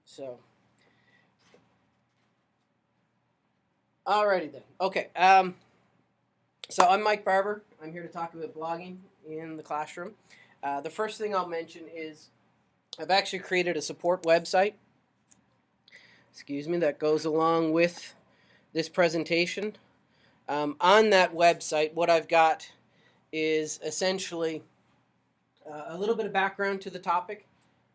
So, alrighty then. Okay. So I'm Mike Barber. I'm here to talk about blogging in the classroom. The first thing I'll mention is I've actually created a support website. Excuse me, that goes along with this presentation. On that website, what I've got is essentially a little bit of background to the topic.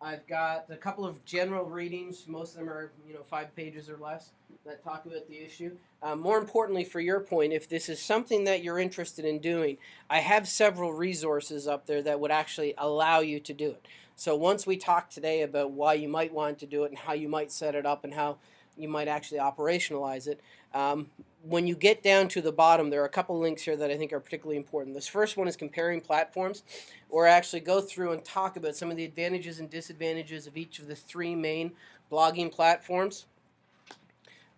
I've got a couple of general readings. Most of them are, 5 pages or less that talk about the issue. More importantly, for your point, if this is something that you're interested in doing, I have several resources up there that would actually allow you to do it. So once we talk today about why you might want to do it and how you might set it up and how you might actually operationalize it, when you get down to the bottom, there are a couple links here that I think are particularly important. This first one is comparing platforms, or actually go through and talk about some of the advantages and disadvantages of each of the three main blogging platforms,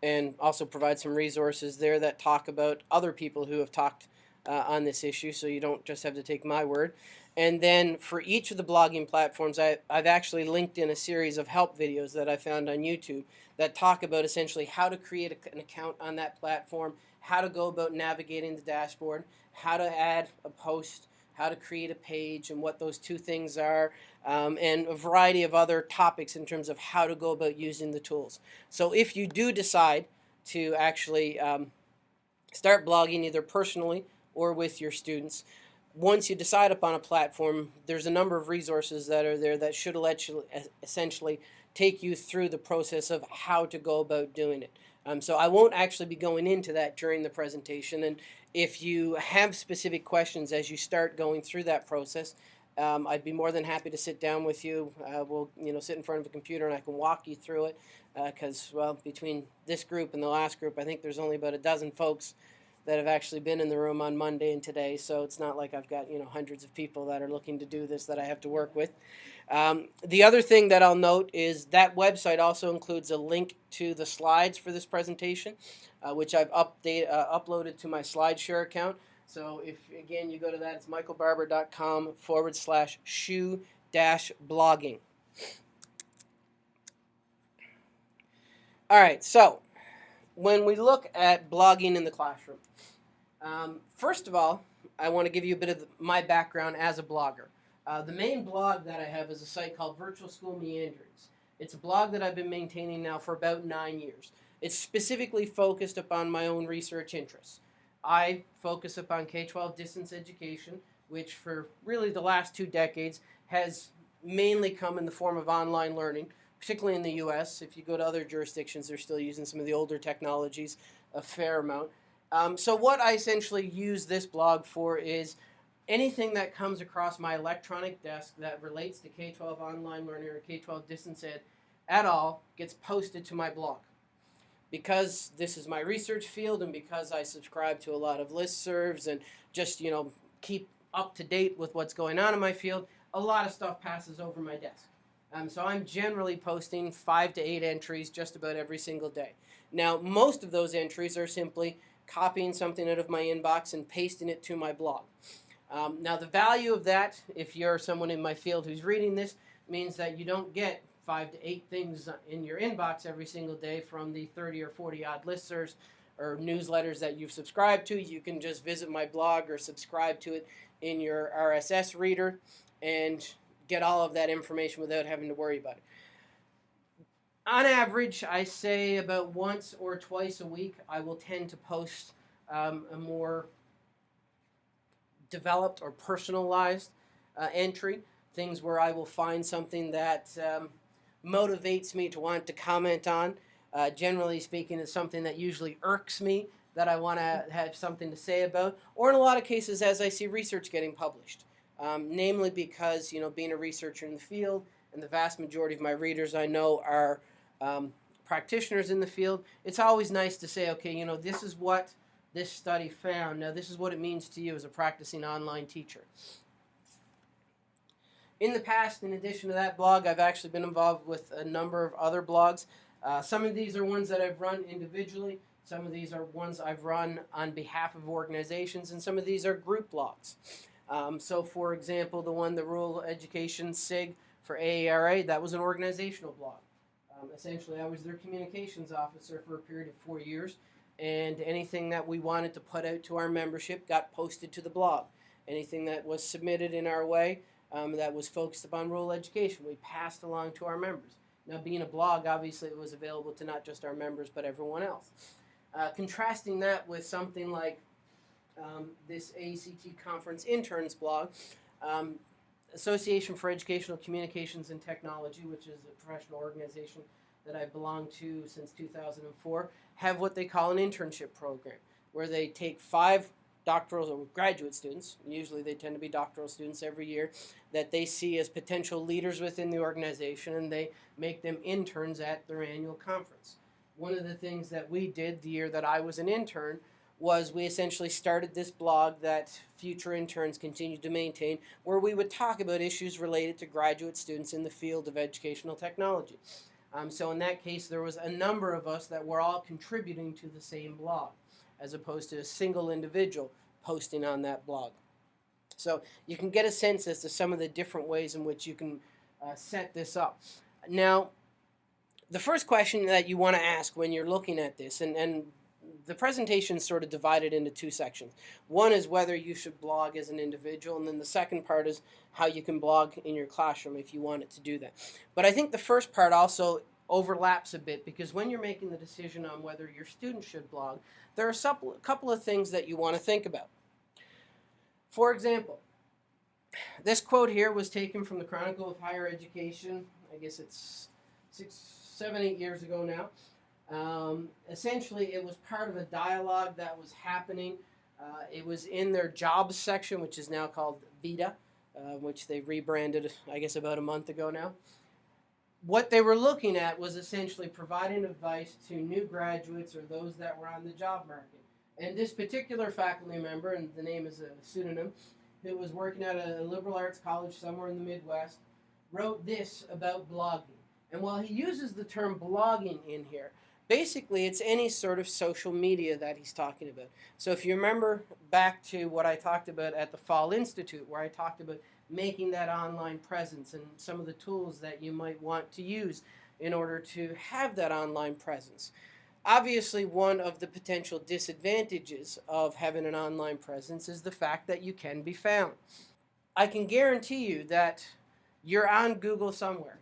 and also provide some resources there that talk about other people who have talked on this issue, so you don't just have to take my word. And then for each of the blogging platforms, I've actually linked in a series of help videos that I found on YouTube that talk about essentially how to create an account on that platform, how to go about navigating the dashboard, how to add a post, how to create a page, and what those two things are, and a variety of other topics in terms of how to go about using the tools. So if you do decide to actually start blogging either personally or with your students, once you decide upon a platform, there's a number of resources that are there that should let you essentially take you through the process of how to go about doing it. So I won't actually be going into that during the presentation. And if you have specific questions as you start going through that process, I'd be more than happy to sit down with you. We'll sit in front of a computer and I can walk you through it. Because between this group and the last group, I think there's only about a dozen folks that have actually been in the room on Monday and today. So it's not like I've got hundreds of people that are looking to do this that I have to work with. The other thing that I'll note is that website also includes a link to the slides for this presentation, which I've uploaded to my SlideShare account. So if, again, you go to that, it's michaelbarber.com/shoe-blogging. All right, so when we look at blogging in the classroom, first of all, I want to give you a bit of my background as a blogger. The main blog that I have is a site called Virtual School Meanderings. It's a blog that I've been maintaining now for about 9 years. It's specifically focused upon my own research interests. I focus upon K-12 distance education, which for really the last 2 decades has mainly come in the form of online learning, particularly in the US. If you go to other jurisdictions, they're still using some of the older technologies a fair amount. So what I essentially use this blog for is anything that comes across my electronic desk that relates to K-12 online learning or K-12 distance ed at all gets posted to my blog. Because this is my research field and because I subscribe to a lot of listservs and just, keep up to date with what's going on in my field, a lot of stuff passes over my desk. So I'm generally posting 5 to 8 entries just about every single day. Now, most of those entries are simply copying something out of my inbox and pasting it to my blog. Now, the value of that, if you're someone in my field who's reading this, means that you don't get 5 to 8 things in your inbox every single day from the 30 or 40 odd listservs or newsletters that you've subscribed to. You can just visit my blog or subscribe to it in your RSS reader and get all of that information without having to worry about it. On average, I say about once or twice a week, I will tend to post a more developed or personalized entry, things where I will find something that motivates me to want to comment on. Generally speaking, it's something that usually irks me that I want to have something to say about, or in a lot of cases, as I see research getting published. Namely because, being a researcher in the field, and the vast majority of my readers I know are practitioners in the field, it's always nice to say, okay, this is what this study found. Now, this is what it means to you as a practicing online teacher. In the past, in addition to that blog, I've actually been involved with a number of other blogs. Some of these are ones that I've run individually. Some of these are ones I've run on behalf of organizations, and some of these are group blogs. So, for example, the Rural Education SIG for AARA, that was an organizational blog. Essentially, I was their communications officer for a period of 4 years, and anything that we wanted to put out to our membership got posted to the blog. Anything that was submitted in our way that was focused upon rural education, we passed along to our members. Now, being a blog, obviously, it was available to not just our members, but everyone else. Contrasting that with something like this AECT Conference Interns blog, Association for Educational Communications and Technology, which is a professional organization that I belonged to since 2004, have what they call an internship program, where they take 5 doctoral or graduate students, usually they tend to be doctoral students every year, that they see as potential leaders within the organization, and they make them interns at their annual conference. One of the things that we did the year that I was an intern was we essentially started this blog that future interns continued to maintain, where we would talk about issues related to graduate students in the field of educational technology. So in that case, there was a number of us that were all contributing to the same blog, as opposed to a single individual posting on that blog. So you can get a sense as to some of the different ways in which you can set this up. Now, the first question that you want to ask when you're looking at this, and the presentation is sort of divided into 2 sections. One is whether you should blog as an individual, and then the second part is how you can blog in your classroom if you wanted to do that. But I think the first part also overlaps a bit, because when you're making the decision on whether your students should blog, there are a couple of things that you want to think about. For example, this quote here was taken from the Chronicle of Higher Education. I guess it's 6, 7, 8 years ago now. Essentially, it was part of a dialogue that was happening. It was in their jobs section, which is now called VITA, which they rebranded, I guess, about a month ago now. What they were looking at was essentially providing advice to new graduates or those that were on the job market. And this particular faculty member, and the name is a pseudonym, who was working at a liberal arts college somewhere in the Midwest, wrote this about blogging. And while he uses the term blogging in here, basically it's any sort of social media that he's talking about. So if you remember back to what I talked about at the Fall Institute, where I talked about making that online presence and some of the tools that you might want to use in order to have that online presence. Obviously, one of the potential disadvantages of having an online presence is the fact that you can be found. I can guarantee you that you're on Google somewhere.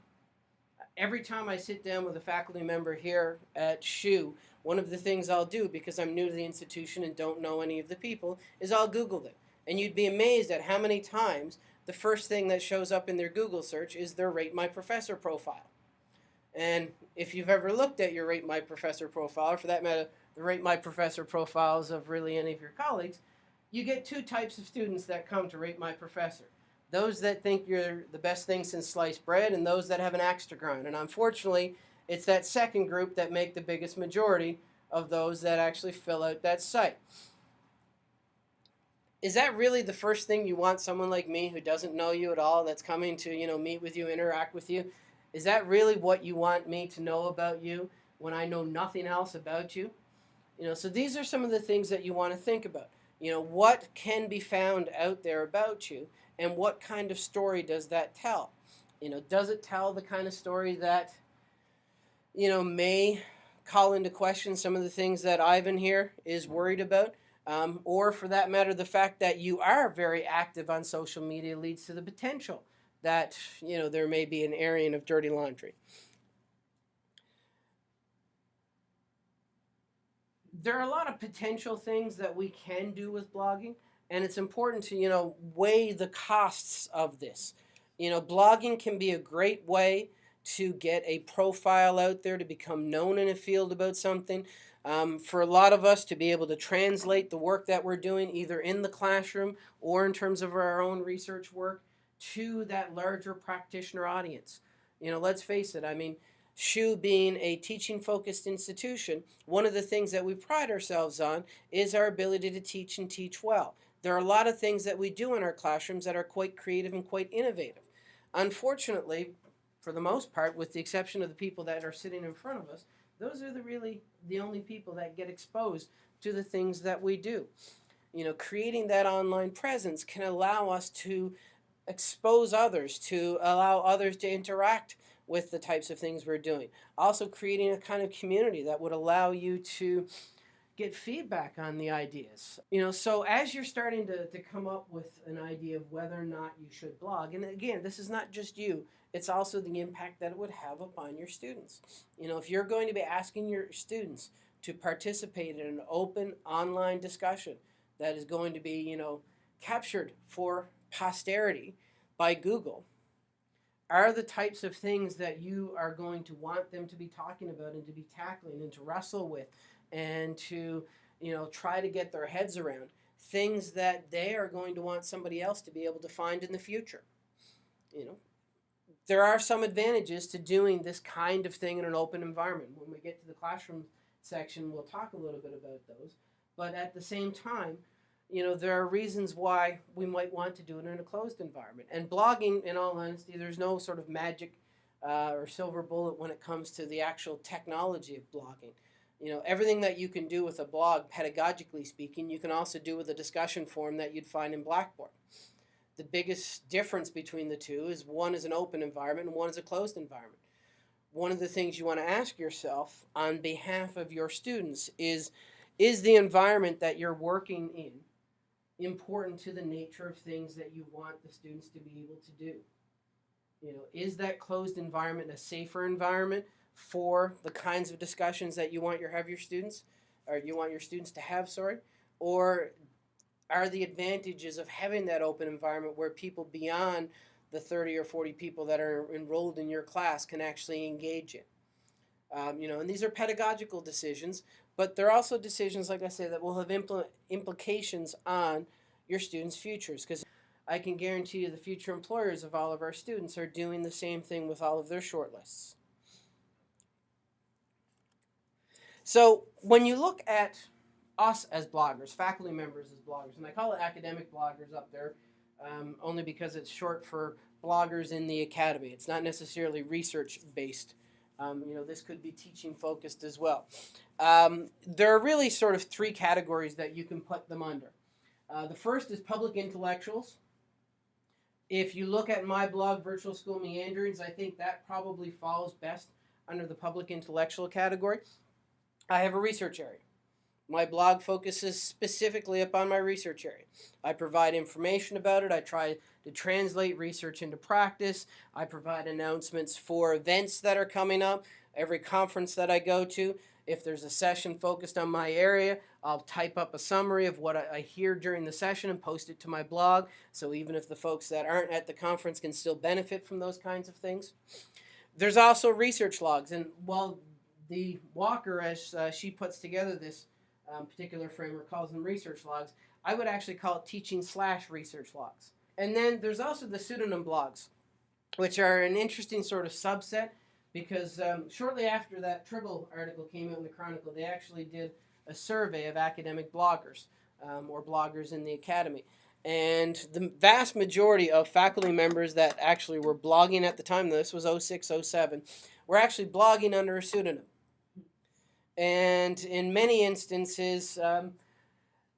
Every time I sit down with a faculty member here at SHU, one of the things I'll do, because I'm new to the institution and don't know any of the people, is I'll Google them. And you'd be amazed at how many times the first thing that shows up in their Google search is their Rate My Professor profile. And if you've ever looked at your Rate My Professor profile, or for that matter, the Rate My Professor profiles of really any of your colleagues, you get 2 types of students that come to Rate My Professor. Those that think you're the best thing since sliced bread, and those that have an axe to grind. And unfortunately, it's that second group that make the biggest majority of those that actually fill out that site. Is that really the first thing you want someone like me who doesn't know you at all, that's coming to, meet with you, interact with you? Is that really what you want me to know about you when I know nothing else about you? So these are some of the things that you want to think about. What can be found out there about you, and what kind of story does that tell? Does it tell the kind of story that, may call into question some of the things that Ivan here is worried about? Or for that matter, the fact that you are very active on social media leads to the potential that, there may be an airing of dirty laundry. There are a lot of potential things that we can do with blogging, and it's important to, weigh the costs of this. Blogging can be a great way to get a profile out there, to become known in a field about something. For a lot of us to be able to translate the work that we're doing, either in the classroom or in terms of our own research work, to that larger practitioner audience. Let's face it, SHU being a teaching-focused institution, one of the things that we pride ourselves on is our ability to teach and teach well. There are a lot of things that we do in our classrooms that are quite creative and quite innovative. Unfortunately, for the most part, with the exception of the people that are sitting in front of us, those are really the only people that get exposed to the things that we do. Creating that online presence can allow us to expose others, to allow others to interact with the types of things we're doing. Also creating a kind of community that would allow you to get feedback on the ideas. So as you're starting to come up with an idea of whether or not you should blog, and again, this is not just you, it's also the impact that it would have upon your students. If you're going to be asking your students to participate in an open online discussion that is going to be, captured for posterity by Google, are the types of things that you are going to want them to be talking about and to be tackling and to wrestle with and to try to get their heads around things that they are going to want somebody else to be able to find in the future. There are some advantages to doing this kind of thing in an open environment. When we get to the classroom section, we'll talk a little bit about those. But at the same time, there are reasons why we might want to do it in a closed environment. And blogging, in all honesty, there's no sort of magic or silver bullet when it comes to the actual technology of blogging. Everything that you can do with a blog, pedagogically speaking, you can also do with a discussion forum that you'd find in Blackboard. The biggest difference between the two is one is an open environment and one is a closed environment. One of the things you want to ask yourself on behalf of your students is the environment that you're working in important to the nature of things that you want the students to be able to do? Is that closed environment a safer environment for the kinds of discussions that you want your students to have, or are the advantages of having that open environment where people beyond the 30 or 40 people that are enrolled in your class can actually engage in? And these are pedagogical decisions, but they're also decisions, like I say, that will have implications on your students' futures, because I can guarantee you the future employers of all of our students are doing the same thing with all of their shortlists. So when you look at us as bloggers, faculty members as bloggers, and I call it academic bloggers up there only because it's short for bloggers in the academy. It's not necessarily research-based. This could be teaching focused as well. There are really sort of three categories that you can put them under. The first is public intellectuals. If you look at my blog, Virtual School Meanderings, I think that probably falls best under the public intellectual category. I have a research area. My blog focuses specifically upon my research area. I provide information about it. I try to translate research into practice. I provide announcements for events that are coming up, every conference that I go to. If there's a session focused on my area, I'll type up a summary of what I hear during the session and post it to my blog. So even if the folks that aren't at the conference can still benefit from those kinds of things. There's also research logs. And while the Walker, as she puts together this particular framework, calls them research logs, I would actually call it teaching/research logs. And then there's also the pseudonym blogs, which are an interesting sort of subset, because shortly after that Tribble article came out in the Chronicle, they actually did a survey of academic bloggers or bloggers in the academy. And the vast majority of faculty members that actually were blogging at the time, this was 06, 07, were actually blogging under a pseudonym. And in many instances,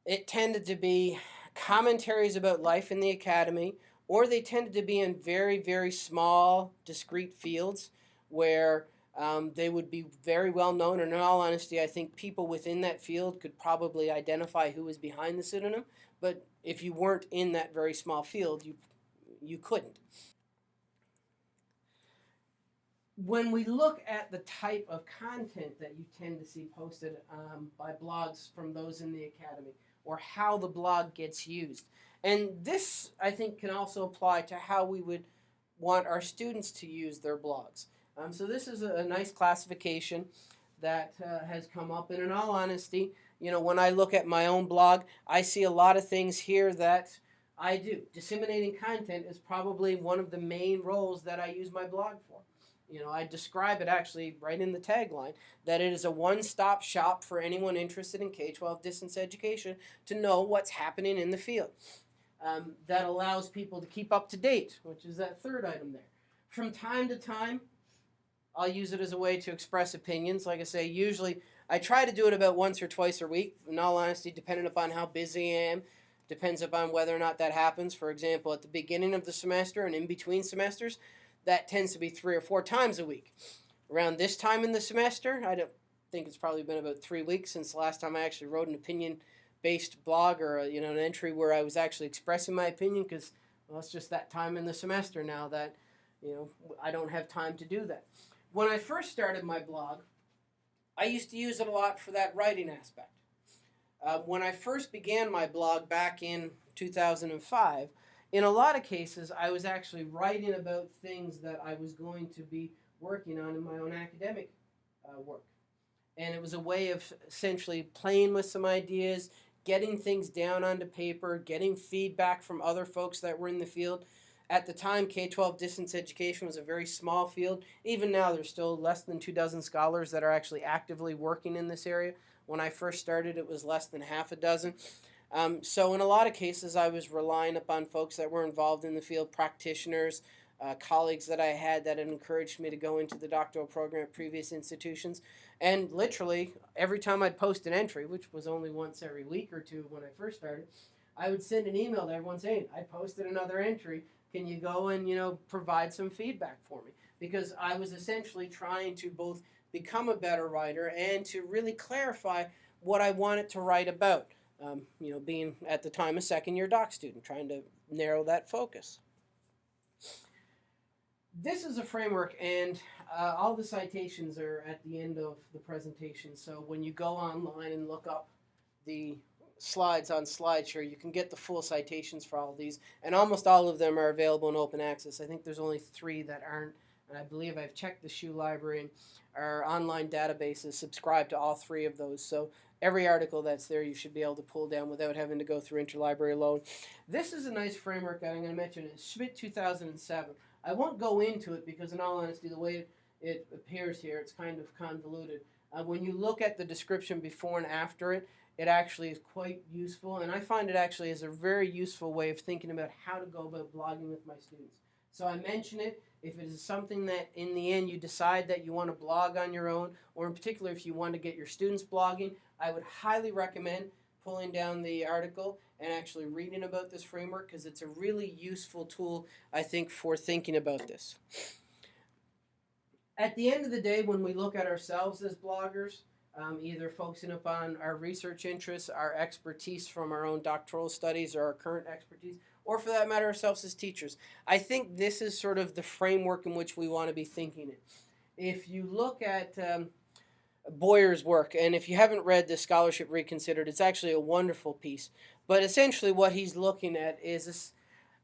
it tended to be commentaries about life in the academy, or they tended to be in very, very small, discrete fields where they would be very well known. And in all honesty, I think people within that field could probably identify who was behind the pseudonym. But if you weren't in that very small field, you couldn't. When we look at the type of content that you tend to see posted by blogs from those in the academy, or how the blog gets used, and this, I think, can also apply to how we would want our students to use their blogs. So this is a nice classification that has come up, and in all honesty, when I look at my own blog, I see a lot of things here that I do. Disseminating content is probably one of the main roles that I use my blog for. I describe it actually right in the tagline that it is a one-stop shop for anyone interested in K-12 distance education to know what's happening in the field. That allows people to keep up to date, which is that third item there. From time to time, I'll use it as a way to express opinions. Like I say, usually I try to do it about once or twice a week. In all honesty, depending upon how busy I am, depends upon whether or not that happens. For example, at the beginning of the semester and in between semesters, that tends to be 3 or 4 times a week. Around this time in the semester, I don't think it's probably been about 3 weeks since the last time I actually wrote an opinion-based blog or an entry where I was actually expressing my opinion, because well, it's just that time in the semester now that I don't have time to do that. When I first started my blog, I used to use it a lot for that writing aspect. When I first began my blog back in 2005, in a lot of cases, I was actually writing about things that I was going to be working on in my own academic work. And it was a way of essentially playing with some ideas, getting things down onto paper, getting feedback from other folks that were in the field. At the time, K-12 distance education was a very small field. Even now, there's still less than 24 scholars that are actually actively working in this area. When I first started, it was less than half a dozen. So in a lot of cases, I was relying upon folks that were involved in the field, practitioners, colleagues that I had that had encouraged me to go into the doctoral program at previous institutions. And literally, every time I'd post an entry, which was only once every week or two when I first started, I would send an email to everyone saying, I posted another entry. Can you go and, provide some feedback for me? Because I was essentially trying to both become a better writer and to really clarify what I wanted to write about. Being at the time a second-year doc student, trying to narrow that focus. This is a framework, and all the citations are at the end of the presentation. So when you go online and look up the slides on SlideShare, you can get the full citations for all of these, and almost all of them are available in open access. I think there's only 3 that aren't, and I believe I've checked the SHU library, and our online database is subscribed to all 3 of those. So every article that's there you should be able to pull down without having to go through interlibrary loan. This is a nice framework that I'm going to mention. It's Schmidt 2007. I won't go into it because, in all honesty, the way it appears here, it's kind of convoluted. When you look at the description before and after it, it actually is quite useful, and I find it actually is a very useful way of thinking about how to go about blogging with my students. So I mention it. If it is something that in the end you decide that you want to blog on your own, or in particular if you want to get your students blogging, I would highly recommend pulling down the article and actually reading about this framework, because it's a really useful tool, I think, for thinking about this. At the end of the day, when we look at ourselves as bloggers, either focusing upon our research interests, our expertise from our own doctoral studies or our current expertise, or for that matter, ourselves as teachers, I think this is sort of the framework in which we want to be thinking it. If you look at Boyer's work, and if you haven't read the Scholarship Reconsidered, it's actually a wonderful piece. But essentially what he's looking at is this,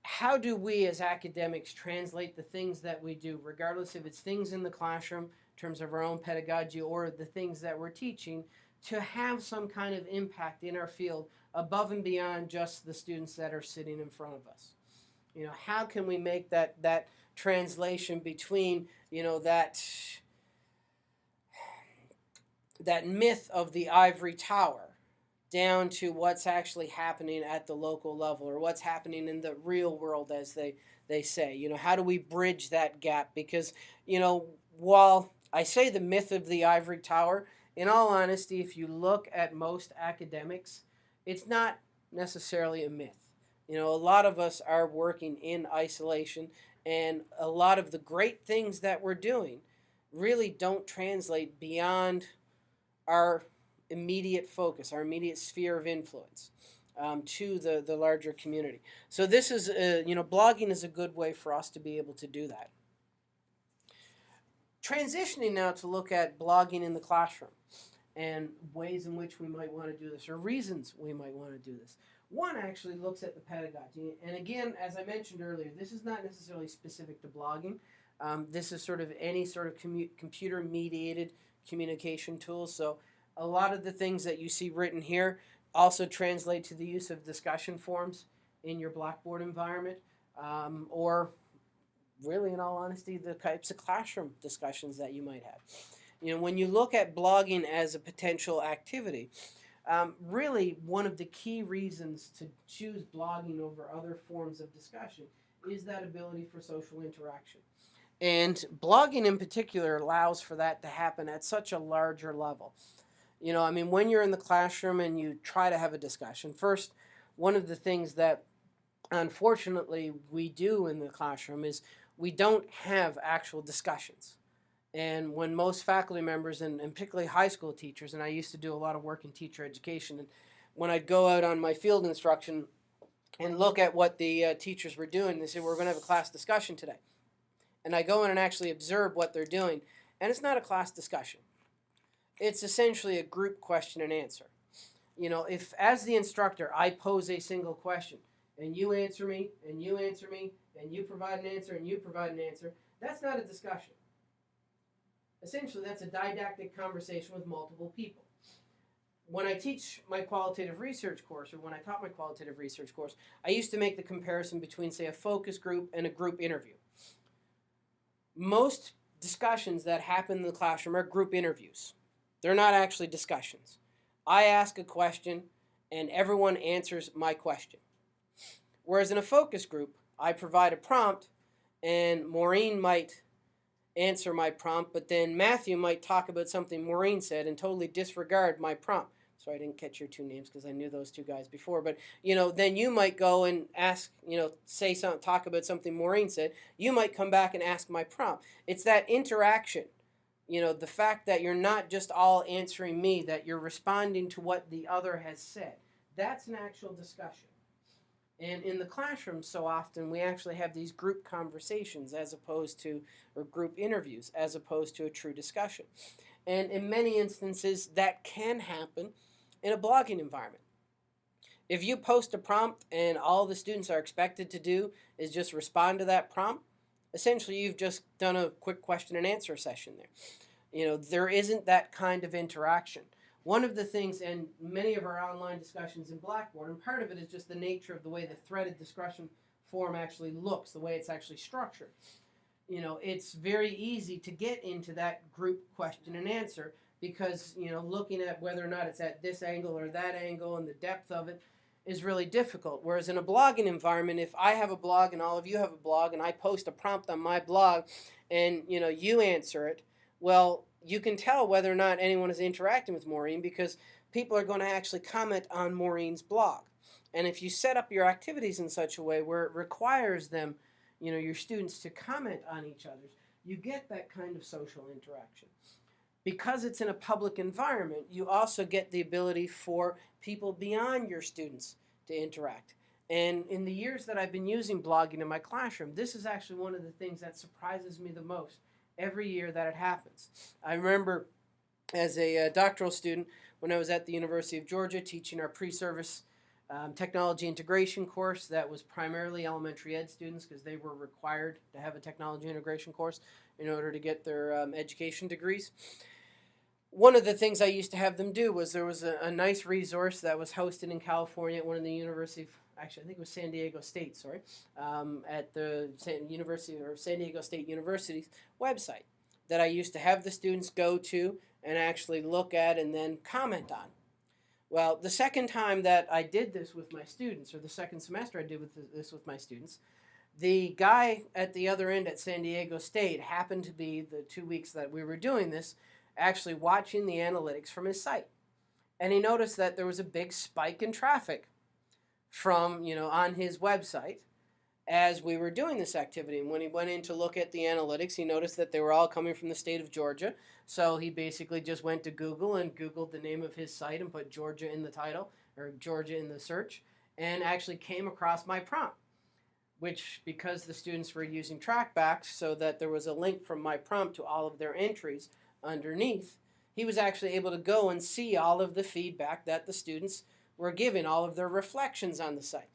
how do we as academics translate the things that we do, regardless if it's things in the classroom in terms of our own pedagogy or the things that we're teaching, to have some kind of impact in our field above and beyond just the students that are sitting in front of us. How can we make that translation between, that myth of the ivory tower down to what's actually happening at the local level, or what's happening in the real world, as they say. How do we bridge that gap? Because, while I say the myth of the ivory tower, in all honesty, if you look at most academics, it's not necessarily a myth. A lot of us are working in isolation, and a lot of the great things that we're doing really don't translate beyond our immediate focus, our immediate sphere of influence, to the larger community. So this is, blogging is a good way for us to be able to do that. Transitioning now to look at blogging in the classroom and ways in which we might want to do this, or reasons we might want to do this. One actually looks at the pedagogy. And again, as I mentioned earlier, this is not necessarily specific to blogging. This is sort of any sort of computer-mediated communication tools. So a lot of the things that you see written here also translate to the use of discussion forums in your Blackboard environment, or really, in all honesty, the types of classroom discussions that you might have. When you look at blogging as a potential activity, really one of the key reasons to choose blogging over other forms of discussion is that ability for social interaction. And blogging in particular allows for that to happen at such a larger level. When you're in the classroom and you try to have a discussion, first, one of the things that unfortunately we do in the classroom is we don't have actual discussions. And when most faculty members, and particularly high school teachers, and I used to do a lot of work in teacher education, and when I'd go out on my field instruction and look at what the teachers were doing, they said, we're going to have a class discussion today. And I go in and actually observe what they're doing, and it's not a class discussion. It's essentially a group question and answer. You know, if as the instructor I pose a single question, and you answer me, and you answer me, and you provide an answer, and you provide an answer, that's not a discussion. Essentially, that's a didactic conversation with multiple people. When I teach my qualitative research course, or when I taught my qualitative research course, I used to make the comparison between, say, a focus group and a group interview. Most discussions that happen in the classroom are group interviews. They're not actually discussions. I ask a question, and everyone answers my question. Whereas in a focus group, I provide a prompt, and Maureen might answer my prompt, but then Matthew might talk about something Maureen said and totally disregard my prompt. So I didn't catch your two names because I knew those two guys before. But, you know, then you might go and ask, you know, say something, talk about something Maureen said. You might come back and ask my prompt. It's that interaction. You know, the fact that you're not just all answering me, that you're responding to what the other has said. That's an actual discussion. And in the classroom, so often we actually have these group conversations as opposed to, or group interviews, as opposed to a true discussion. And in many instances, that can happen in a blogging environment. If you post a prompt and all the students are expected to do is just respond to that prompt, essentially you've just done a quick question and answer session there. You know, there isn't that kind of interaction. One of the things, and many of our online discussions in Blackboard, and part of it is just the nature of the way the threaded discussion forum actually looks, the way it's actually structured. You know, it's very easy to get into that group question and answer because, you know, looking at whether or not it's at this angle or that angle and the depth of it is really difficult. Whereas in a blogging environment, if I have a blog and all of you have a blog and I post a prompt on my blog and, you know, you answer it, well, you can tell whether or not anyone is interacting with Maureen because people are going to actually comment on Maureen's blog. And if you set up your activities in such a way where it requires them, you know, your students to comment on each other's, you get that kind of social interaction. Because it's in a public environment, you also get the ability for people beyond your students to interact. And in the years that I've been using blogging in my classroom, this is actually one of the things that surprises me the most every year that it happens. I remember as a doctoral student when I was at the University of Georgia teaching our pre-service technology integration course that was primarily elementary ed students because they were required to have a technology integration course in order to get their education degrees. One of the things I used to have them do was there was a nice resource that was hosted in California at one of the university, actually I think it was San Diego State, sorry, at the University or San Diego State University's website that I used to have the students go to and actually look at and then comment on. Well, the second time that I did this with my students, or the second semester I did this with my students, the guy at the other end at San Diego State happened to be the 2 weeks that we were doing this actually watching the analytics from his site. And he noticed that there was a big spike in traffic from, you know, on his website as we were doing this activity. And when he went in to look at the analytics, he noticed that they were all coming from the state of Georgia. So he basically just went to Google and Googled the name of his site and put Georgia in the title, or Georgia in the search, and actually came across my prompt, which, because the students were using trackbacks so that there was a link from my prompt to all of their entries underneath, he was actually able to go and see all of the feedback that the students were giving, all of their reflections on the site.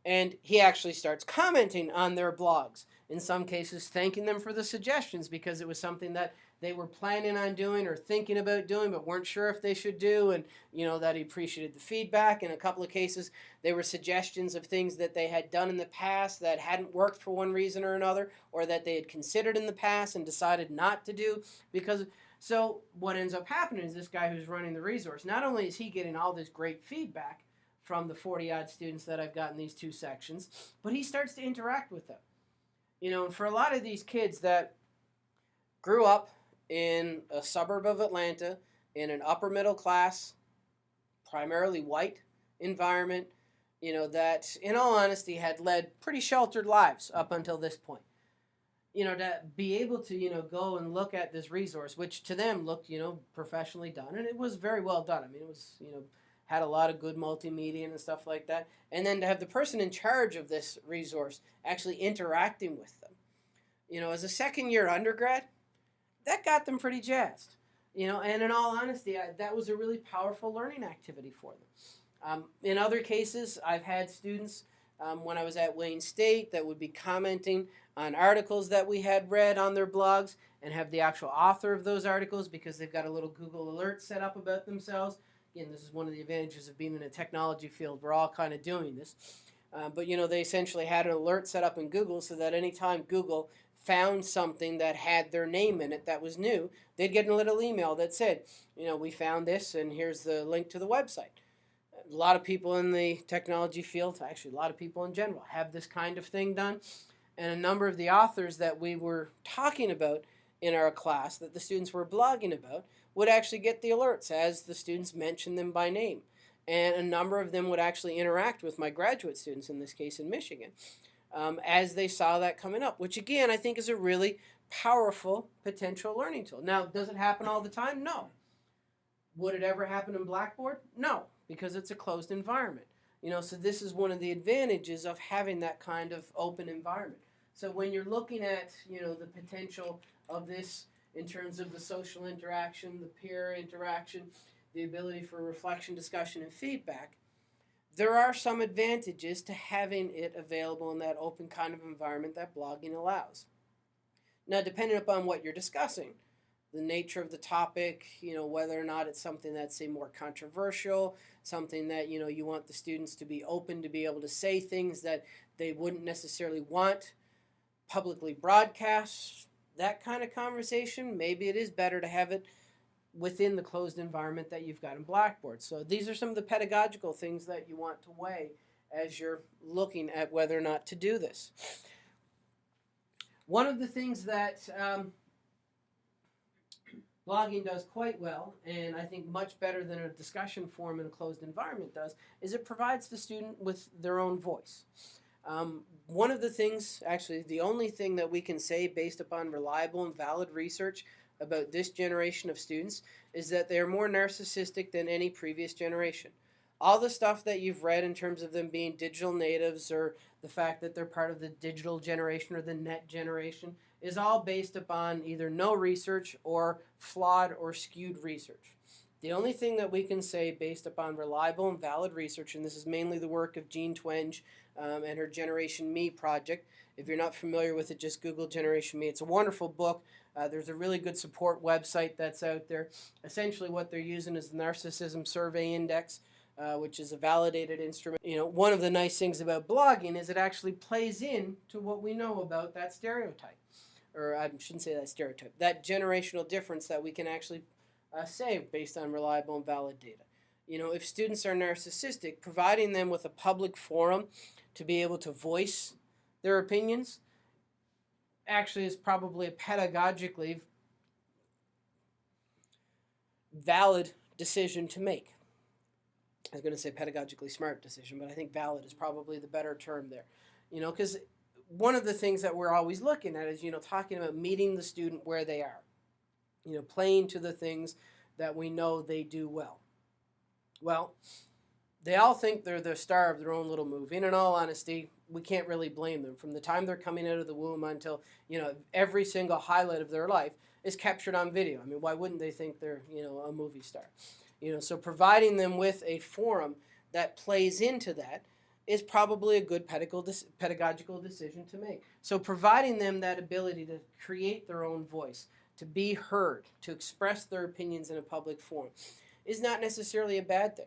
And he actually starts commenting on their blogs, in some cases thanking them for the suggestions because it was something that they were planning on doing or thinking about doing but weren't sure if they should do, and, you know, that he appreciated the feedback. In a couple of cases, they were suggestions of things that they had done in the past that hadn't worked for one reason or another, or that they had considered in the past and decided not to do because... So what ends up happening is this guy who's running the resource, not only is he getting all this great feedback from the 40-odd students that I've got in these two sections, but he starts to interact with them. You know, and for a lot of these kids that grew up in a suburb of Atlanta, in an upper middle class, primarily white environment, you know, that, in all honesty, had led pretty sheltered lives up until this point. to be able to, go and look at this resource, which to them looked, professionally done. And it was very well done. I mean, it was, had a lot of good multimedia and stuff like that. And then to have the person in charge of this resource actually interacting with them, as a second year undergrad, that got them pretty jazzed. And in all honesty, that was a really powerful learning activity for them. In other cases, I've had students when I was at Wayne State that would be commenting on articles that we had read on their blogs and have the actual author of those articles because they've got a little Google alert set up about themselves. Again, this is one of the advantages of being in a technology field. We're all kind of doing this. But they essentially had an alert set up in Google so that anytime Google found something that had their name in it that was new, they'd get a little email that said, we found this and here's the link to the website. A lot of people in the technology field, actually a lot of people in general, have this kind of thing done. And a number of the authors that we were talking about in our class that the students were blogging about would actually get the alerts as the students mentioned them by name. And a number of them would actually interact with my graduate students, in this case in Michigan, as they saw that coming up, which again I think is a really powerful potential learning tool. Now, does it happen all the time? No. Would it ever happen in Blackboard? No, because it's a closed environment. So this is one of the advantages of having that kind of open environment. So when you're looking at, the potential of this in terms of the social interaction, the peer interaction, the ability for reflection, discussion, and feedback, there are some advantages to having it available in that open kind of environment that blogging allows. Now, depending upon what you're discussing, the nature of the topic, whether or not it's something that's, say, more controversial, something that, you want the students to be open to be able to say things that they wouldn't necessarily want publicly broadcast, that kind of conversation, maybe it is better to have it within the closed environment that you've got in Blackboard. So these are some of the pedagogical things that you want to weigh as you're looking at whether or not to do this. One of the things that blogging does quite well, and I think much better than a discussion forum in a closed environment does, is it provides the student with their own voice. One of the things, actually the only thing that we can say based upon reliable and valid research about this generation of students is that they're more narcissistic than any previous generation. All the stuff that you've read in terms of them being digital natives or the fact that they're part of the digital generation or the net generation is all based upon either no research or flawed or skewed research. The only thing that we can say based upon reliable and valid research, and this is mainly the work of Jean Twenge and her Generation Me project. If you're not familiar with it, just Google Generation Me. It's a wonderful book. There's a really good support website that's out there. Essentially what they're using is the Narcissism Survey Index, which is a validated instrument. One of the nice things about blogging is it actually plays in to what we know about that stereotype. Or I shouldn't say that stereotype, that generational difference that we can actually say based on reliable and valid data. If students are narcissistic, providing them with a public forum to be able to voice their opinions actually is probably a pedagogically valid decision to make. I was going to say pedagogically smart decision, but I think valid is probably the better term there. Because one of the things that we're always looking at is, talking about meeting the student where they are. Playing to the things that we know they do well. Well, they all think they're the star of their own little movie. And in all honesty, we can't really blame them. From the time they're coming out of the womb until, every single highlight of their life is captured on video. I mean, why wouldn't they think they're, a movie star? So providing them with a forum that plays into that is probably a good pedagogical decision to make. So providing them that ability to create their own voice, to be heard, to express their opinions in a public forum is not necessarily a bad thing.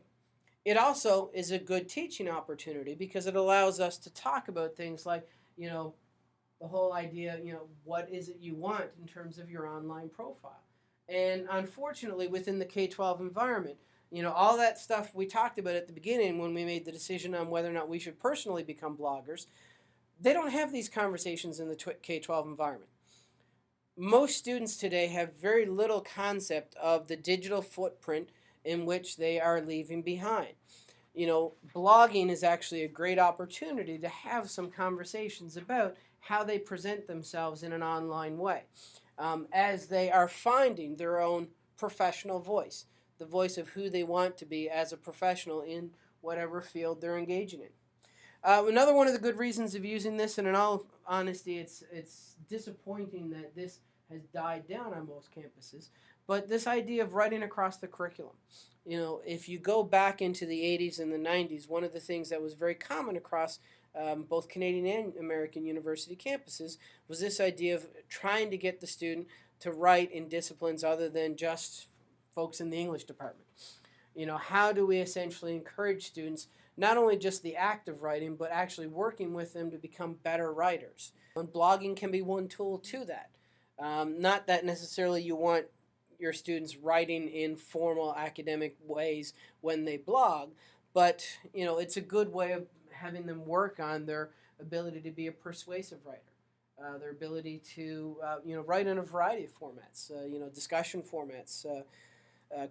It also is a good teaching opportunity because it allows us to talk about things like, the whole idea, what is it you want in terms of your online profile. And unfortunately, within the K-12 environment, all that stuff we talked about at the beginning when we made the decision on whether or not we should personally become bloggers, they don't have these conversations in the K-12 environment. Most students today have very little concept of the digital footprint in which they are leaving behind. Blogging is actually a great opportunity to have some conversations about how they present themselves in an online way, as they are finding their own professional voice, the voice of who they want to be as a professional in whatever field they're engaging in. Another one of the good reasons of using this, and in all honesty, it's disappointing that this has died down on most campuses, but this idea of writing across the curriculum. You know, if you go back into the 80s and the 90s, one of the things that was very common across both Canadian and American university campuses was this idea of trying to get the student to write in disciplines other than just folks in the English department. You know, how do we essentially encourage students not only just the act of writing, but actually working with them to become better writers? And blogging can be one tool to that. Not that necessarily you want your students writing in formal academic ways when they blog, but you know, it's a good way of having them work on their ability to be a persuasive writer, their ability to you know, write in a variety of formats, you know, discussion formats,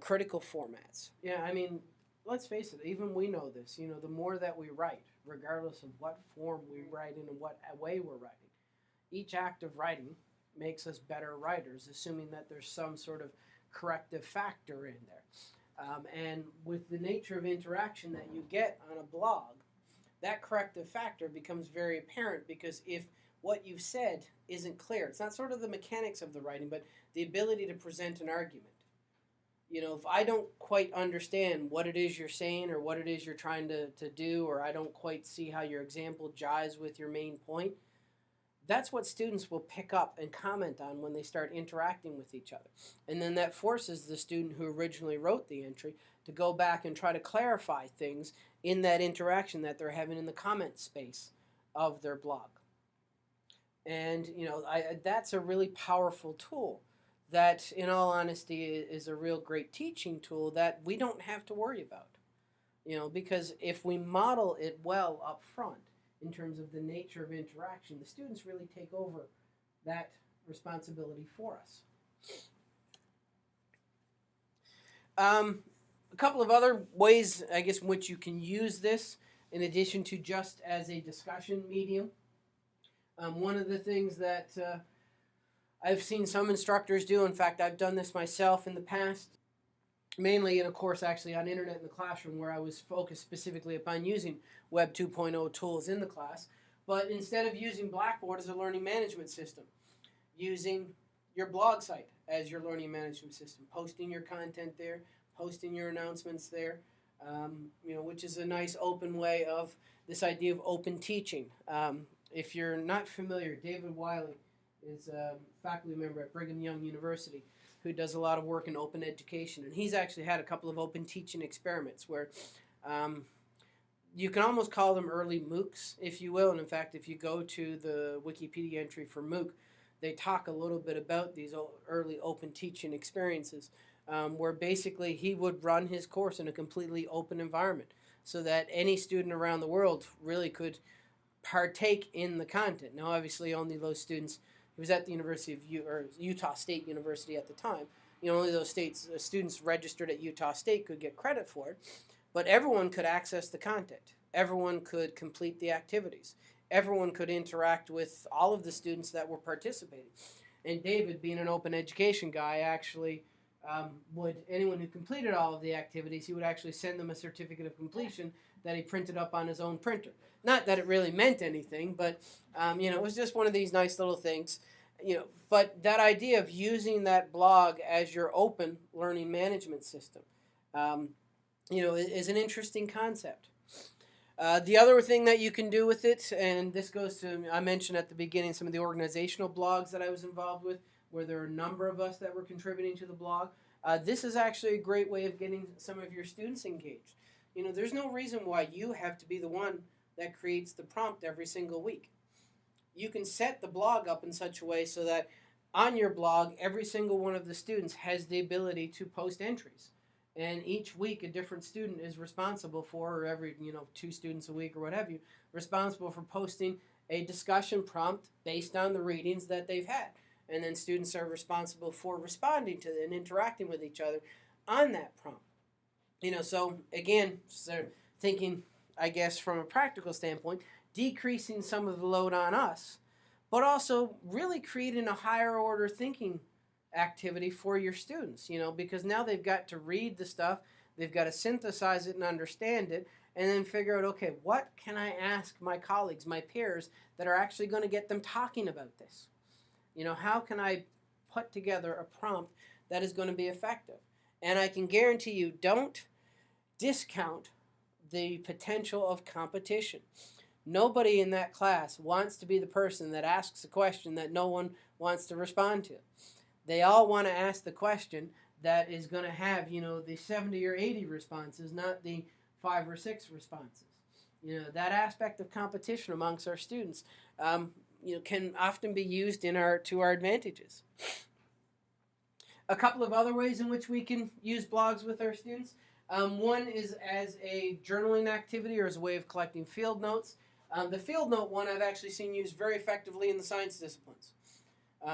critical formats. Yeah, I mean, let's face it, even we know this. You know, the more that we write, regardless of what form we write in and what way we're writing, each act of writing makes us better writers, assuming that there's some sort of corrective factor in there. And with the nature of interaction that you get on a blog, that corrective factor becomes very apparent, because if what you've said isn't clear, it's not sort of the mechanics of the writing, but the ability to present an argument. You know, if I don't quite understand what it is you're saying or what it is you're trying to do, or I don't quite see how your example jives with your main point, that's what students will pick up and comment on when they start interacting with each other. And then that forces the student who originally wrote the entry to go back and try to clarify things in that interaction that they're having in the comment space of their blog. And, you know, that's a really powerful tool that, in all honesty, is a real great teaching tool that we don't have to worry about. You know, because if we model it well up front, in terms of the nature of interaction, the students really take over that responsibility for us. A couple of other ways, I guess, in which you can use this, in addition to just as a discussion medium. One of the things that I've seen some instructors do, in fact, I've done this myself in the past, mainly in a course actually on Internet in the Classroom, where I was focused specifically upon using Web 2.0 tools in the class. But instead of using Blackboard as a learning management system, using your blog site as your learning management system, posting your content there, posting your announcements there, you know, which is a nice open way of this idea of open teaching. If you're not familiar, David Wiley is a faculty member at Brigham Young University who does a lot of work in open education. And he's actually had a couple of open teaching experiments where you can almost call them early MOOCs, if you will. And in fact, if you go to the Wikipedia entry for MOOC, they talk a little bit about these early open teaching experiences, where basically he would run his course in a completely open environment so that any student around the world really could partake in the content. Now, obviously, only those students. He was at the University of Utah State University at the time. You know, only those students registered at Utah State could get credit for it, but everyone could access the content. Everyone could complete the activities. Everyone could interact with all of the students that were participating. And David, being an open education guy, actually anyone who completed all of the activities, he would actually send them a certificate of completion that he printed up on his own printer. Not that it really meant anything, but you know, it was just one of these nice little things. You know, but that idea of using that blog as your open learning management system, you know, is an interesting concept. The other thing that you can do with it, and this goes to, I mentioned at the beginning, some of the organizational blogs that I was involved with, where there are a number of us that were contributing to the blog. This is actually a great way of getting some of your students engaged. You know, there's no reason why you have to be the one that creates the prompt every single week. You can set the blog up in such a way so that on your blog, every single one of the students has the ability to post entries. And each week, a different student is responsible for, or every, 2 students a week or what have you, responsible for posting a discussion prompt based on the readings that they've had. And then students are responsible for responding to and interacting with each other on that prompt. So again, thinking, I guess, from a practical standpoint, decreasing some of the load on us, but also really creating a higher order thinking activity for your students, because now they've got to read the stuff, they've got to synthesize it and understand it, and then figure out, okay, what can I ask my colleagues, my peers, that are actually going to get them talking about this? How can I put together a prompt that is going to be effective? And I can guarantee you, don't discount the potential of competition. Nobody in that class wants to be the person that asks a question that no one wants to respond to. They all want to ask the question that is going to have, the 70 or 80 responses, not the 5 or 6 responses. That aspect of competition amongst our students, can often be used to our advantages. A couple of other ways in which we can use blogs with our students. One is as a journaling activity or as a way of collecting field notes. The field note one I've actually seen used very effectively in the science disciplines,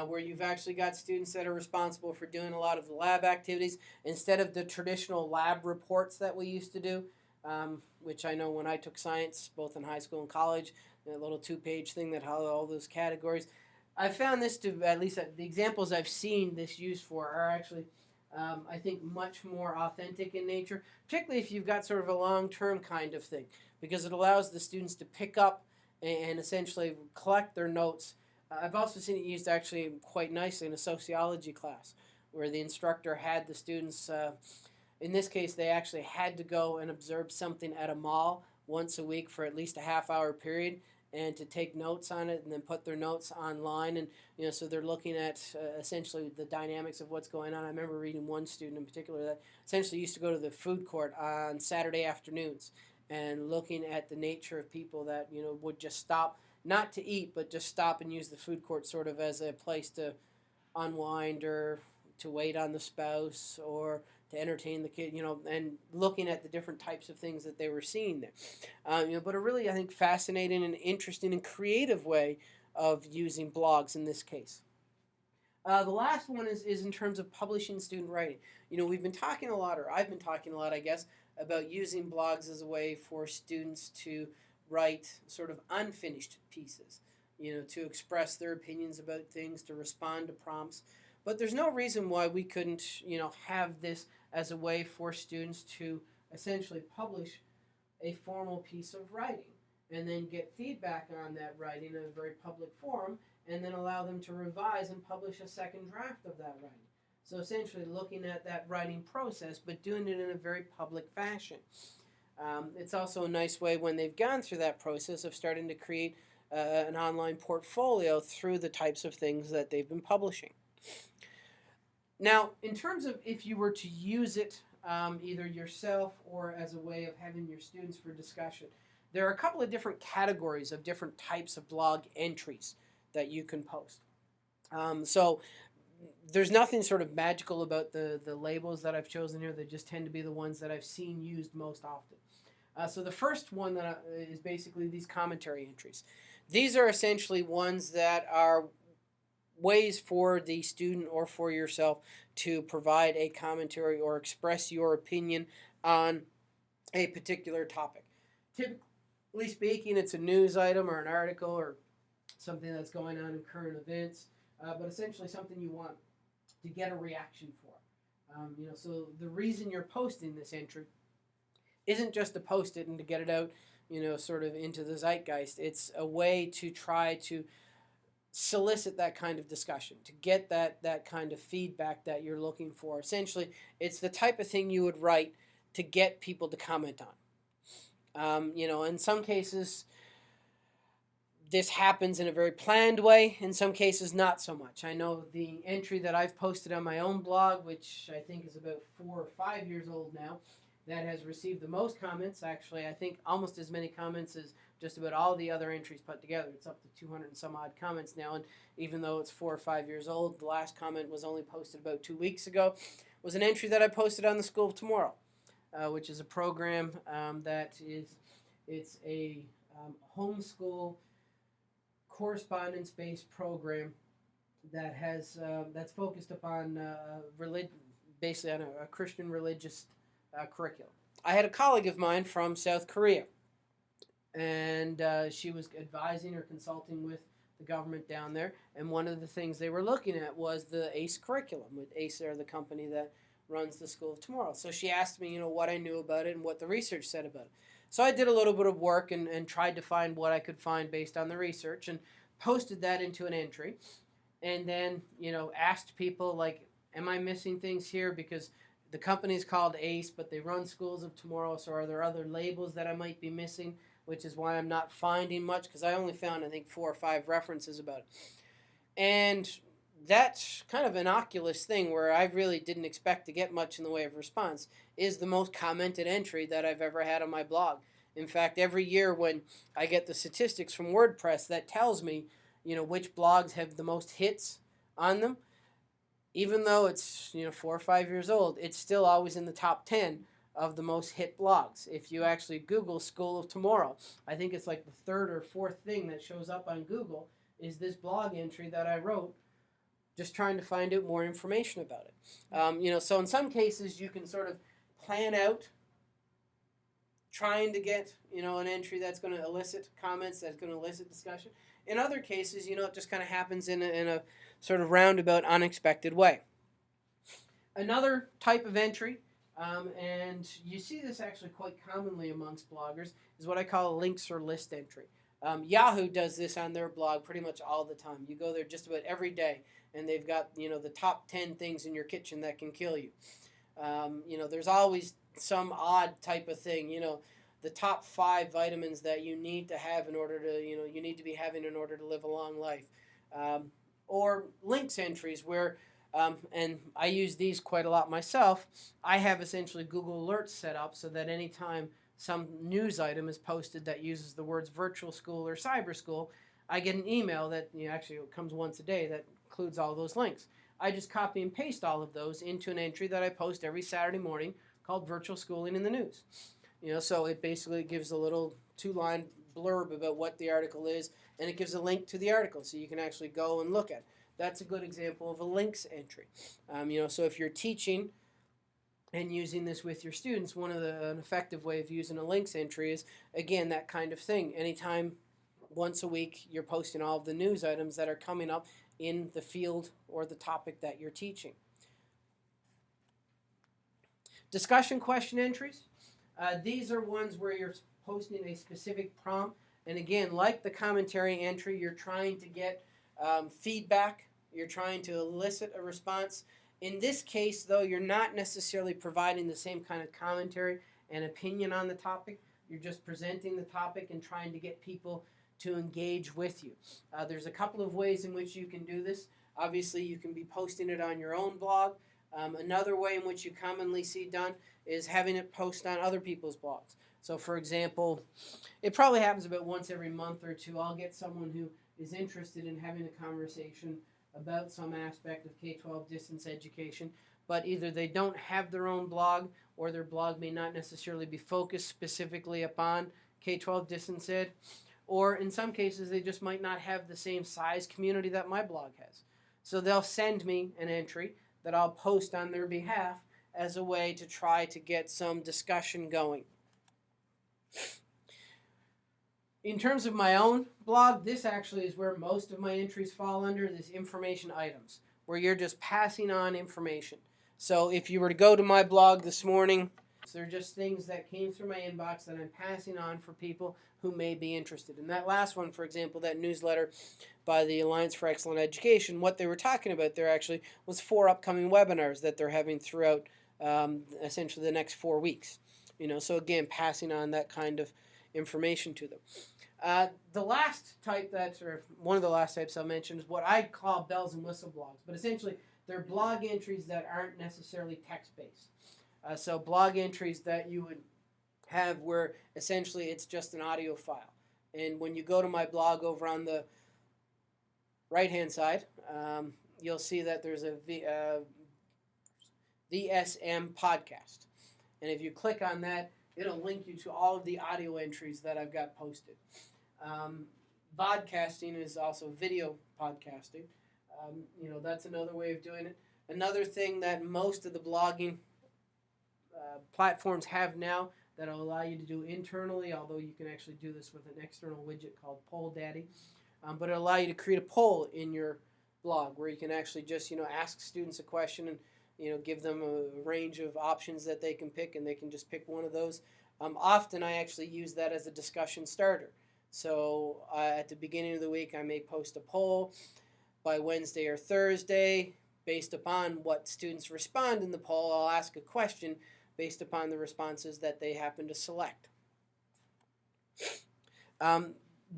where you've actually got students that are responsible for doing a lot of the lab activities instead of the traditional lab reports that we used to do, which I know when I took science, both in high school and college, that little 2-page thing that had all those categories. I found this to, at least the examples I've seen this used for, are actually, I think, much more authentic in nature, particularly if you've got sort of a long-term kind of thing, because it allows the students to pick up and essentially collect their notes. I've also seen it used actually quite nicely in a sociology class, where the instructor had the students, in this case, they actually had to go and observe something at a mall once a week for at least a half-hour period, and to take notes on it and then put their notes online. And so they're looking at essentially the dynamics of what's going on. I remember reading one student in particular that essentially used to go to the food court on Saturday afternoons and looking at the nature of people that would just stop, not to eat, but just stop and use the food court sort of as a place to unwind or to wait on the spouse or to entertain the kid, and looking at the different types of things that they were seeing there. But a really, I think, fascinating and interesting and creative way of using blogs in this case. The last one is in terms of publishing student writing. We've been talking a lot, or I've been talking a lot, I guess, about using blogs as a way for students to write sort of unfinished pieces, to express their opinions about things, to respond to prompts. But there's no reason why we couldn't, have this as a way for students to essentially publish a formal piece of writing and then get feedback on that writing in a very public forum and then allow them to revise and publish a second draft of that writing. So essentially looking at that writing process, but doing it in a very public fashion. It's also a nice way when they've gone through that process of starting to create an online portfolio through the types of things that they've been publishing. Now, in terms of if you were to use it either yourself or as a way of having your students for discussion, there are a couple of different categories of different types of blog entries that you can post. So there's nothing sort of magical about the labels that I've chosen here. They just tend to be the ones that I've seen used most often. So the first one is basically these commentary entries. These are essentially ones that are ways for the student or for yourself to provide a commentary or express your opinion on a particular topic. Typically speaking, it's a news item or an article or something that's going on in current events, but essentially something you want to get a reaction for. So the reason you're posting this entry isn't just to post it and to get it out, sort of into the zeitgeist. It's a way to try to solicit that kind of discussion, to get that kind of feedback that you're looking for. Essentially, it's the type of thing you would write to get people to comment on. In some cases, this happens in a very planned way. In some cases, not so much. I know the entry that I've posted on my own blog, which I think is about 4 or 5 years old now, that has received the most comments. Actually, I think almost as many comments as just about all the other entries put together. It's up to 200 and some odd comments now, and even though it's 4 or 5 years old, the last comment was only posted about 2 weeks ago, was an entry that I posted on the School of Tomorrow, which is a program it's a homeschool correspondence-based program that has that's focused upon basically on a Christian religious curriculum. I had a colleague of mine from South Korea, and she was advising or consulting with the government down there, and one of the things they were looking at was the ACE curriculum. With ACE are the company that runs the School of Tomorrow. So she asked me, what I knew about it and what the research said about it. So I did a little bit of work and tried to find what I could find based on the research and posted that into an entry. And then, asked people, like, am I missing things here? Because the company's called ACE, but they run Schools of Tomorrow, so are there other labels that I might be missing? Which is why I'm not finding much, because I only found, I think, 4 or 5 references about it. And that's kind of an innocuous thing where I really didn't expect to get much in the way of response, is the most commented entry that I've ever had on my blog. In fact, every year when I get the statistics from WordPress, that tells me, which blogs have the most hits on them. Even though it's 4 or 5 years old, it's still always in the top 10 of the most hit blogs. If you actually Google School of Tomorrow, I think it's like the 3rd or 4th thing that shows up on Google is this blog entry that I wrote, just trying to find out more information about it. So in some cases you can sort of plan out trying to get an entry that's going to elicit comments, that's going to elicit discussion. In other cases, it just kind of happens in a sort of roundabout, unexpected way. Another type of entry, and you see this actually quite commonly amongst bloggers, is what I call a links or list entry. Yahoo does this on their blog pretty much all the time. You go there just about every day, and they've got the top 10 things in your kitchen that can kill you. There's always some odd type of thing. The top 5 vitamins that you need to have in order to you need to be having in order to live a long life. Or links entries where, and I use these quite a lot myself, I have essentially Google Alerts set up so that anytime some news item is posted that uses the words virtual school or cyber school, I get an email that actually it comes once a day that includes all those links. I just copy and paste all of those into an entry that I post every Saturday morning called Virtual Schooling in the News. So it basically gives a little 2-line blurb about what the article is, and it gives a link to the article so you can actually go and look at it. That's a good example of a links entry. So if you're teaching and using this with your students, an effective way of using a links entry is, again, that kind of thing. Anytime, once a week, you're posting all of the news items that are coming up in the field or the topic that you're teaching. Discussion question entries. These are ones where you're posting a specific prompt. And again, like the commentary entry, you're trying to get feedback. You're trying to elicit a response. In this case, though, you're not necessarily providing the same kind of commentary and opinion on the topic. You're just presenting the topic and trying to get people to engage with you. There's a couple of ways in which you can do this. Obviously, you can be posting it on your own blog. Another way in which you commonly see done is having it post on other people's blogs. So, for example, it probably happens about once every month or two. I'll get someone who is interested in having a conversation about some aspect of K-12 distance education, but either they don't have their own blog or their blog may not necessarily be focused specifically upon K-12 distance ed, or in some cases they just might not have the same size community that my blog has. So they'll send me an entry that I'll post on their behalf as a way to try to get some discussion going. In terms of my own blog, this actually is where most of my entries fall under, this information items, where you're just passing on information. So if you were to go to my blog this morning, they're just things that came through my inbox that I'm passing on for people who may be interested. And that last one, for example, that newsletter by the Alliance for Excellent Education, what they were talking about there actually was 4 upcoming webinars that they're having throughout essentially the next 4 weeks. So again, passing on that kind of information to them. The last type or one of the last types I'll mention is what I call bells and whistle blogs, but essentially they're blog entries that aren't necessarily text-based. So blog entries that you would have where essentially it's just an audio file. And when you go to my blog over on the right-hand side, you'll see that there's a VSM podcast. And if you click on that, it'll link you to all of the audio entries that I've got posted. Vodcasting is also video podcasting. That's another way of doing it. Another thing that most of the blogging platforms have now that'll allow you to do internally, although you can actually do this with an external widget called Poll Daddy, but it'll allow you to create a poll in your blog where you can actually just ask students a question and give them a range of options that they can pick, and they can just pick one of those. Often I actually use that as a discussion starter. So at the beginning of the week I may post a poll. By Wednesday or Thursday, based upon what students respond in the poll, I'll ask a question based upon the responses that they happen to select.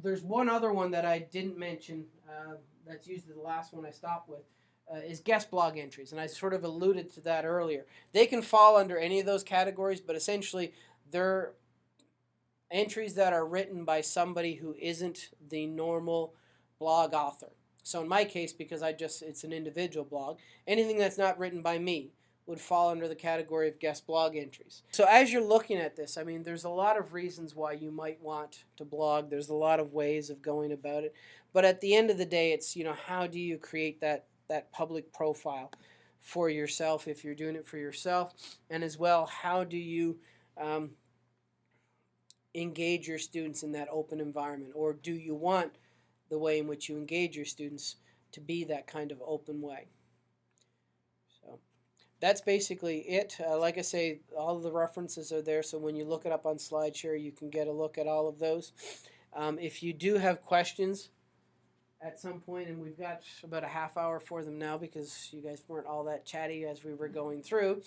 There's one other one that I didn't mention, that's usually the last one I stop with, is guest blog entries, and I sort of alluded to that earlier. They can fall under any of those categories, but essentially they're entries that are written by somebody who isn't the normal blog author. So in my case, because it's an individual blog, anything that's not written by me would fall under the category of guest blog entries. So as you're looking at this, I mean, there's a lot of reasons why you might want to blog. There's a lot of ways of going about it. But at the end of the day, it's, how do you create that public profile for yourself if you're doing it for yourself? And as well, how do you engage your students in that open environment? Or do you want the way in which you engage your students to be that kind of open way? So that's basically it. Like I say, all of the references are there, so when you look it up on SlideShare, you can get a look at all of those. If you do have questions at some point, and we've got about a half hour for them now because you guys weren't all that chatty as we were going through,